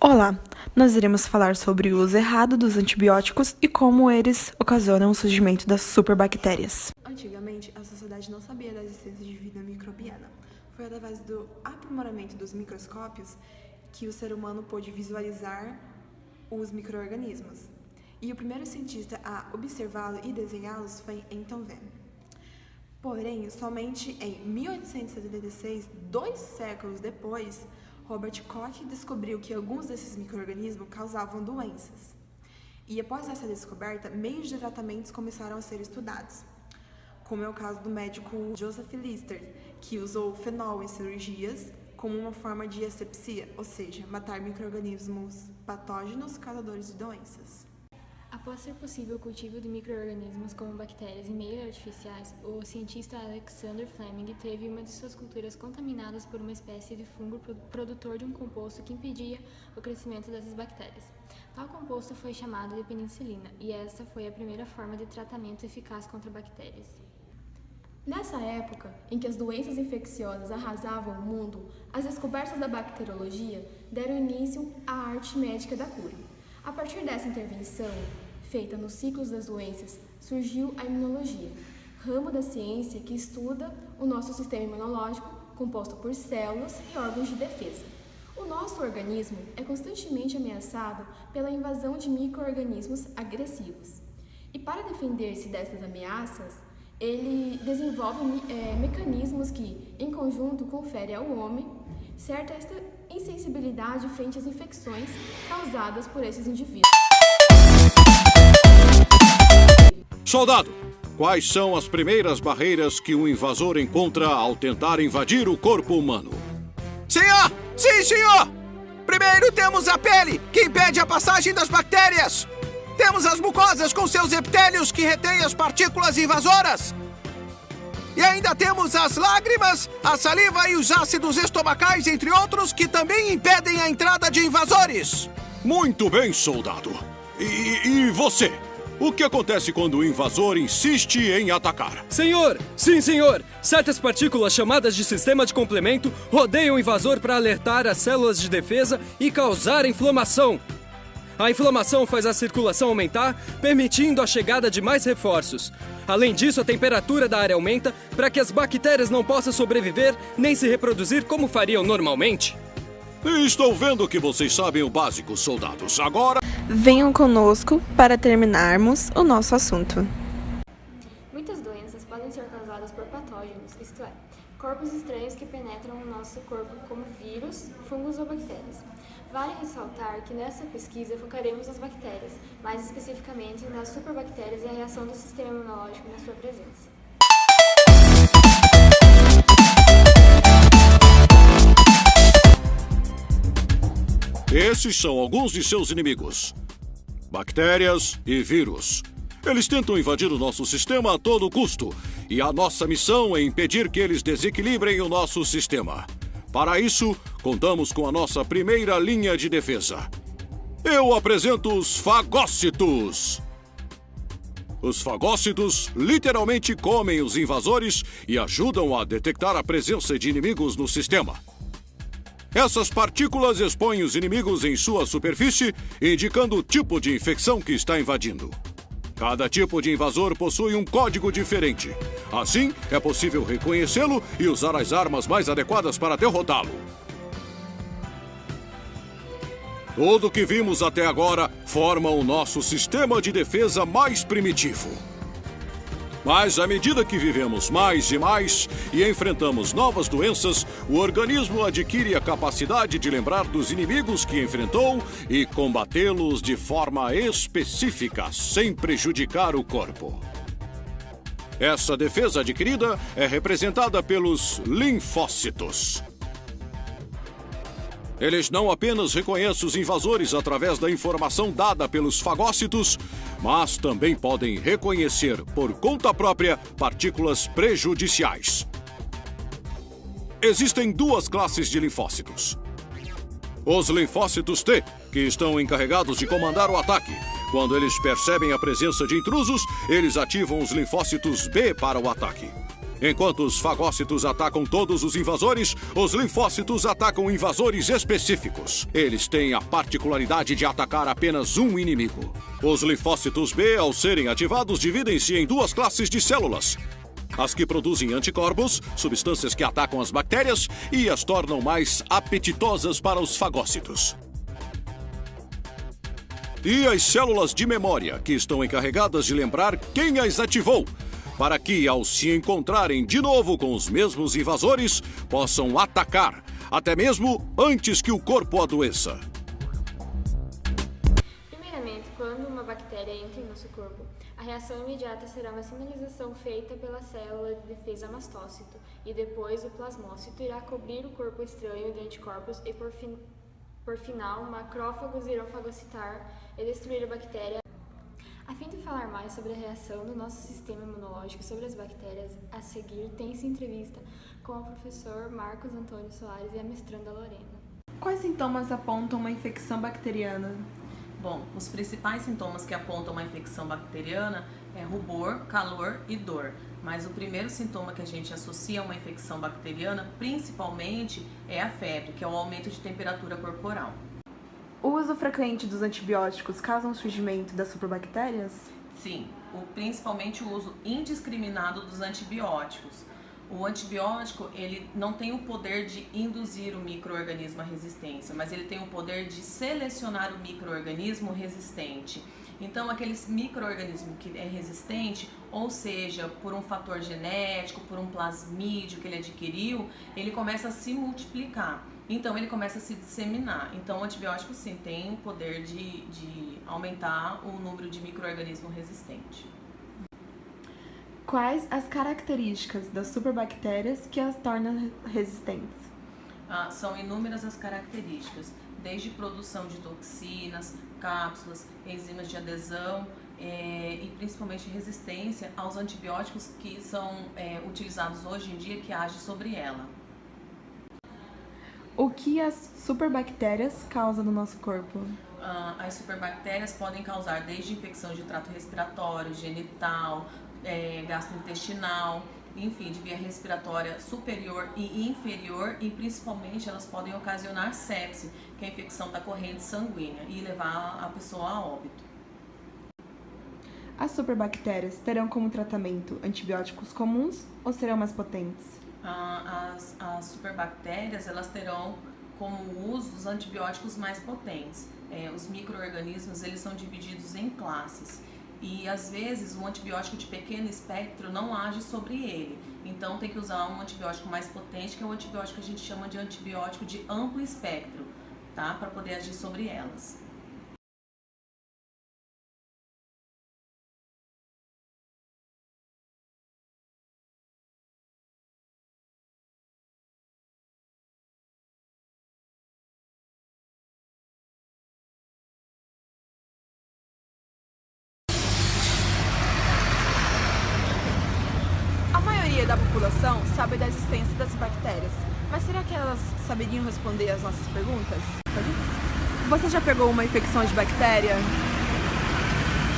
Olá, nós iremos falar sobre o uso errado dos antibióticos e como eles ocasionam o surgimento das superbactérias. Antigamente, a sociedade não sabia da existência de vida microbiana. Foi através do aprimoramento dos microscópios que o ser humano pôde visualizar os micro-organismos. E o primeiro cientista a observá-los e desenhá-los foi Anton Venn. Porém, somente em 1876, 2 séculos depois, Robert Koch descobriu que alguns desses micro-organismos causavam doenças. E após essa descoberta, meios de tratamentos começaram a ser estudados, como é o caso do médico Joseph Lister, que usou fenol em cirurgias como uma forma de asepsia, ou seja, matar micro-organismos patógenos causadores de doenças. Após ser possível o cultivo de micro-organismos como bactérias em meios artificiais, o cientista Alexander Fleming teve uma de suas culturas contaminadas por uma espécie de fungo produtor de um composto que impedia o crescimento dessas bactérias. Tal composto foi chamado de penicilina, e esta foi a primeira forma de tratamento eficaz contra bactérias. Nessa época, em que as doenças infecciosas arrasavam o mundo, as descobertas da bacteriologia deram início à arte médica da cura. A partir dessa intervenção, feita nos ciclos das doenças, surgiu a imunologia, ramo da ciência que estuda o nosso sistema imunológico, composto por células e órgãos de defesa. O nosso organismo é constantemente ameaçado pela invasão de micro-organismos agressivos. E para defender-se dessas ameaças, ele desenvolve mecanismos que, em conjunto, conferem ao homem certa insensibilidade frente às infecções causadas por esses indivíduos. Soldado, quais são as primeiras barreiras que um invasor encontra ao tentar invadir o corpo humano? Senhor! Sim, senhor! Primeiro temos a pele, que impede a passagem das bactérias. Temos as mucosas com seus epitélios que retêm as partículas invasoras. E ainda temos as lágrimas, a saliva e os ácidos estomacais, entre outros, que também impedem a entrada de invasores. Muito bem, soldado. E você? O que acontece quando o invasor insiste em atacar? Senhor! Sim, senhor! Certas partículas chamadas de sistema de complemento rodeiam o invasor para alertar as células de defesa e causar inflamação. A inflamação faz a circulação aumentar, permitindo a chegada de mais reforços. Além disso, a temperatura da área aumenta para que as bactérias não possam sobreviver nem se reproduzir como fariam normalmente. Estou vendo que vocês sabem o básico, soldados. Agora... Venham conosco para terminarmos o nosso assunto. Muitas doenças podem ser causadas por patógenos, isto é, corpos estranhos que penetram no nosso corpo como vírus, fungos ou bactérias. Vale ressaltar que nessa pesquisa focaremos nas bactérias, mais especificamente nas superbactérias e a reação do sistema imunológico na sua presença. Esses são alguns de seus inimigos: bactérias e vírus. Eles tentam invadir o nosso sistema a todo custo, e a nossa missão é impedir que eles desequilibrem o nosso sistema. Para isso, contamos com a nossa primeira linha de defesa. Eu apresento os fagócitos. Os fagócitos literalmente comem os invasores e ajudam a detectar a presença de inimigos no sistema. Essas partículas expõem os inimigos em sua superfície, indicando o tipo de infecção que está invadindo. Cada tipo de invasor possui um código diferente. Assim, é possível reconhecê-lo e usar as armas mais adequadas para derrotá-lo. Tudo o que vimos até agora forma o nosso sistema de defesa mais primitivo. Mas à medida que vivemos mais e mais e enfrentamos novas doenças, o organismo adquire a capacidade de lembrar dos inimigos que enfrentou e combatê-los de forma específica, sem prejudicar o corpo. Essa defesa adquirida é representada pelos linfócitos. Eles não apenas reconhecem os invasores através da informação dada pelos fagócitos, mas também podem reconhecer, por conta própria, partículas prejudiciais. Existem 2 classes de linfócitos. Os linfócitos T, que estão encarregados de comandar o ataque. Quando eles percebem a presença de intrusos, eles ativam os linfócitos B para o ataque. Enquanto os fagócitos atacam todos os invasores, os linfócitos atacam invasores específicos. Eles têm a particularidade de atacar apenas um inimigo. Os linfócitos B, ao serem ativados, dividem-se em duas classes de células. As que produzem anticorpos, substâncias que atacam as bactérias e as tornam mais apetitosas para os fagócitos. E as células de memória, que estão encarregadas de lembrar quem as ativou, para que, ao se encontrarem de novo com os mesmos invasores, possam atacar, até mesmo antes que o corpo adoeça. Primeiramente, quando uma bactéria entra em nosso corpo, a reação imediata será uma sinalização feita pela célula de defesa mastócito, e depois o plasmócito irá cobrir o corpo estranho de anticorpos e, por final, macrófagos irão fagocitar e destruir a bactéria. A fim de falar mais sobre a reação do nosso sistema imunológico sobre as bactérias, a seguir tem-se entrevista com o professor Marcos Antônio Soares e a mestranda Lorena. Quais sintomas apontam uma infecção bacteriana? Bom, os principais sintomas que apontam uma infecção bacteriana é rubor, calor e dor. Mas o primeiro sintoma que a gente associa a uma infecção bacteriana, principalmente, é a febre, que é o aumento de temperatura corporal. O uso frequente dos antibióticos causa o surgimento das superbactérias? Sim, principalmente o uso indiscriminado dos antibióticos. O antibiótico, ele não tem o poder de induzir o micro-organismo à resistência, mas ele tem o poder de selecionar o micro-organismo resistente. Então, aqueles micro-organismo que é resistente, ou seja, por um fator genético, por um plasmídio que ele adquiriu, ele começa a se multiplicar. Então, ele começa a se disseminar. Então, o antibiótico, sim, tem o poder de aumentar o número de micro-organismo resistente. Quais as características das superbactérias que as tornam resistentes? São inúmeras as características, desde produção de toxinas, cápsulas, enzimas de adesão e principalmente resistência aos antibióticos que são utilizados hoje em dia, que agem sobre ela. O que as superbactérias causam no nosso corpo? As superbactérias podem causar desde infecção de trato respiratório, genital, gastrointestinal, enfim, de via respiratória superior e inferior, e principalmente elas podem ocasionar sepse, que é a infecção da corrente sanguínea, e levar a pessoa a óbito. As superbactérias terão como tratamento antibióticos comuns ou serão mais potentes? As superbactérias, elas terão como uso os antibióticos mais potentes. Os micro-organismos, eles são divididos em classes. E às vezes um antibiótico de pequeno espectro não age sobre ele. Então tem que usar um antibiótico mais potente, que é o antibiótico que a gente chama de antibiótico de amplo espectro, tá? Para poder agir sobre elas. Da população sabe da existência das bactérias, mas será que elas saberiam responder às nossas perguntas? Você já pegou uma infecção de bactéria?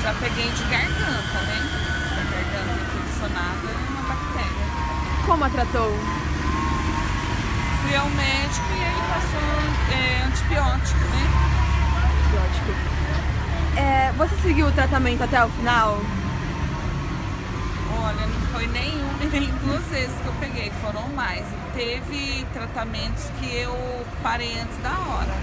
Já peguei de garganta, né? A garganta infeccionada é uma bactéria. Como a tratou? Fui ao médico e ele passou antibiótico, né? Antibiótico. Você seguiu o tratamento até o final? Olha, não foi nenhum nem duas vezes que eu peguei, foram mais. Teve tratamentos que eu parei antes da hora.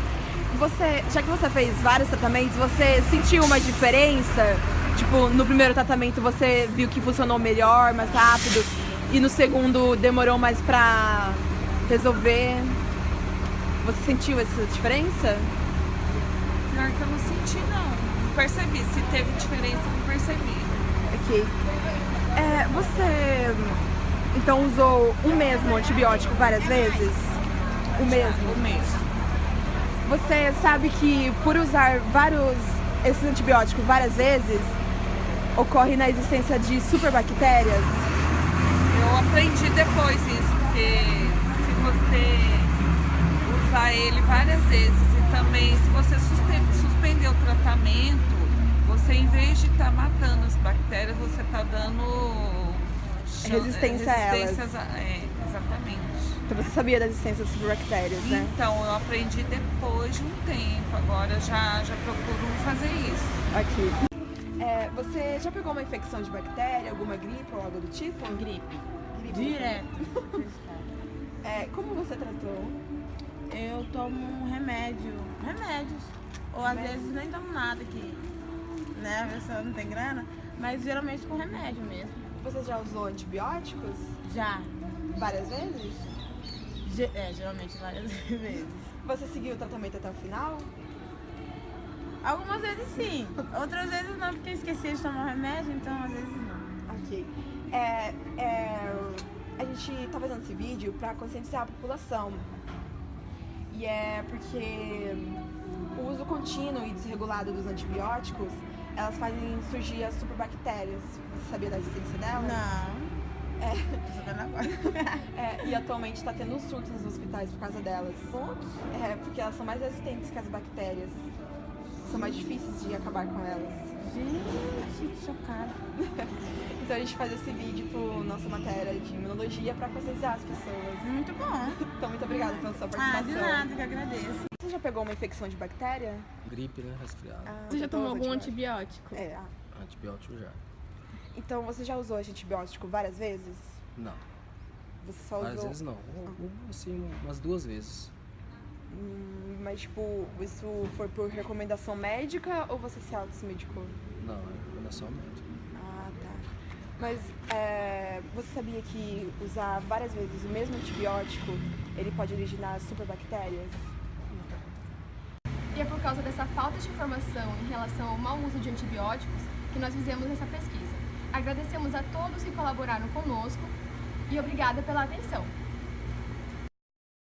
Já que você fez vários tratamentos, você sentiu uma diferença? Tipo, no primeiro tratamento você viu que funcionou melhor, mais rápido, e no segundo demorou mais pra resolver. Você sentiu essa diferença? Pior que eu não senti, não percebi. Se teve diferença, não percebi. Ok. Você, então, usou o mesmo antibiótico várias vezes? O mesmo? O mesmo. Você sabe que por usar esses antibióticos várias vezes, ocorre na existência de superbactérias? Eu aprendi depois isso, porque se você usar ele várias vezes e também se você suspender o tratamento, você, em vez de estar matando as bactérias, você está dando Resistência a elas. Exatamente. Então você sabia da existência das superbactérias, né? Então, eu aprendi depois de um tempo, agora já procuro fazer isso. Aqui. Você já pegou uma infecção de bactéria, alguma gripe ou algo do tipo? Gripe. Direto. Como você tratou? Eu tomo remédios. Ou às vezes nem tomo nada aqui, né? A pessoa não tem grana, mas geralmente com remédio mesmo. Você já usou antibióticos? Já. Várias vezes? Geralmente várias vezes. Você seguiu o tratamento até o final? Algumas vezes sim, outras vezes não, porque eu esqueci de tomar remédio, então às vezes não. Ok. A gente tá fazendo esse vídeo para conscientizar a população. E é porque o uso contínuo e desregulado dos antibióticos, elas fazem surgir as superbactérias. Você sabia da existência delas? Não. Tô sabendo agora. E atualmente está tendo surtos nos hospitais por causa delas. Porque elas são mais resistentes que as bactérias. São mais difíceis de acabar com elas. Gente, que chocada. Então a gente faz esse vídeo por nossa matéria de imunologia para conscientizar as pessoas. Muito bom. Então muito obrigada pela sua participação. De nada, que agradeço. Você já pegou uma infecção de bactéria? Gripe, né? Resfriado. Você já tomou algum antibiótico? Antibiótico já. Então você já usou antibiótico várias vezes? Não. Você só usou? Várias vezes não. Assim, umas 2 vezes. Mas tipo, isso foi por recomendação médica ou você se medicou? Não, é recomendação médica. Ah, tá. Mas você sabia que usar várias vezes o mesmo antibiótico, ele pode originar superbactérias? E é por causa dessa falta de informação em relação ao mau uso de antibióticos que nós fizemos essa pesquisa. Agradecemos a todos que colaboraram conosco e obrigada pela atenção.